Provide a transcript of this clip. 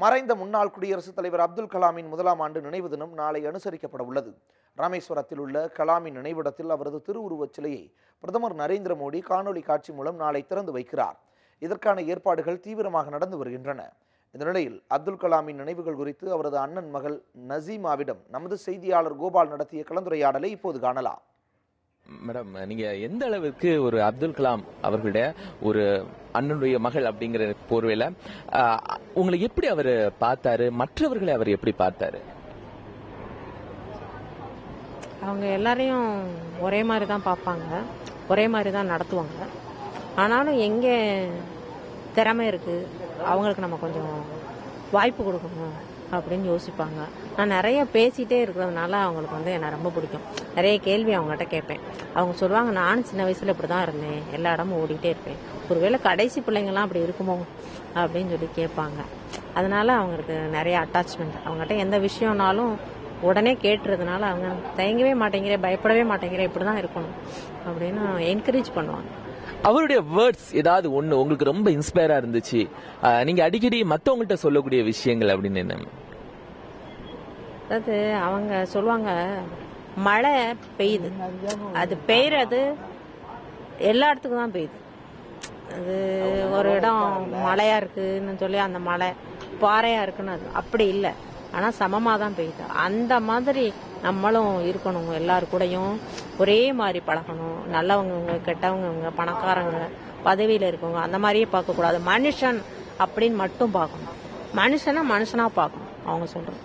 மறைந்த முன்னாள் குடியரசுத் தலைவர் அப்துல் கலாமின் 1ஆம் ஆண்டு நினைவு தினம் நாளை அனுசரிக்கப்பட உள்ளது. ராமேஸ்வரத்தில் உள்ள கலாமின் நினைவிடத்தில் அவரது திருவுருவச் சிலையை பிரதமர் நரேந்திர மோடி காணொலி காட்சி மூலம் நாளை திறந்து வைக்கிறார். இதற்கான ஏற்பாடுகள் தீவிரமாக நடந்து வருகின்றன. இந்த நிலையில் அப்துல் கலாமின் நினைவுகள் குறித்து அவரது அண்ணன் மகள் நசீமாவிடம் நமது செய்தியாளர் கோபால் நடத்திய கலந்துரையாடலை இப்போது காணலாம். மேடம், நீங்க எந்த அளவுக்கு ஒரு அப்துல் கலாம் அவர்களுடைய ஒரு அண்ணனுடைய மகள் அப்படிங்கிற போர்வையில உங்களை எப்படி அவர் பார்த்தாரு, மற்றவர்களை அவர் எப்படி பார்த்தாரு? அவங்க எல்லாரையும் ஒரே மாதிரி தான் பார்ப்பாங்க, ஒரே மாதிரி தான் நடத்துவாங்க. ஆனாலும் எங்கே திறமை இருக்கு, அவங்களுக்கு நம்ம கொஞ்சம் வாய்ப்பு கொடுக்கணும் அப்படின்னு யோசிப்பாங்க. நான் நிறைய பேசிட்டே இருக்கிறதுனால அவங்களுக்கு என்னை ரொம்ப பிடிக்கும். நிறைய கேள்வி அவங்ககிட்ட கேட்பேன். அவங்க சொல்லுவாங்க, நானும் சின்ன வயசுல இப்படி தான் இருந்தேன், எல்லா இடமும் ஓடிட்டே இருப்பேன், ஒருவேளை கடைசி பிள்ளைங்கள்லாம் அப்படி இருக்குமோ அப்படின்னு சொல்லி கேட்பாங்க. அதனால அவங்களுக்கு நிறைய அட்டாச்மெண்ட். அவங்ககிட்ட எந்த விஷயம்னாலும் உடனே கேட்டுறதுனால அவங்க தயங்கவே மாட்டேங்கிறேன், பயப்படவே மாட்டேங்கிறேன், இப்படி தான் இருக்கணும் அப்படின்னு என்கரேஜ் பண்ணுவாங்க. அவருடைய வேர்ட்ஸ் ஏதாவது ஒண்ணு உங்களுக்கு ரொம்ப இன்ஸ்பயரா இருந்துச்சு, நீங்க அடிக்கடி மத்தவங்கள்ட்ட சொல்லக்கூடிய விஷயங்கள் அப்படின்னு என்ன? அதாவது அவங்க சொல்லுவாங்க, மழை பெய்யுது, அது பெய்யறது எல்லா இடத்துக்கும் தான் பெய்யுது. அது ஒரு இடம் மழையா இருக்குன்னு சொல்லி அந்த மழை பாறையா இருக்குன்னு அது அப்படி இல்லை, ஆனா சமமா தான் பெய்யுது. அந்த மாதிரி நம்மளும் இருக்கணும், எல்லாரு கூடயும் ஒரே மாதிரி பழகணும். நல்லவங்க, கெட்டவங்க, பணக்காரங்க, பதவியில இருக்கவங்க அந்த மாதிரியே பார்க்க கூடாது. மனுஷன் அப்படின்னு மட்டும் பார்க்கணும். மனுஷனா மனுஷனா பார்க்கணும் அவங்க சொல்றது.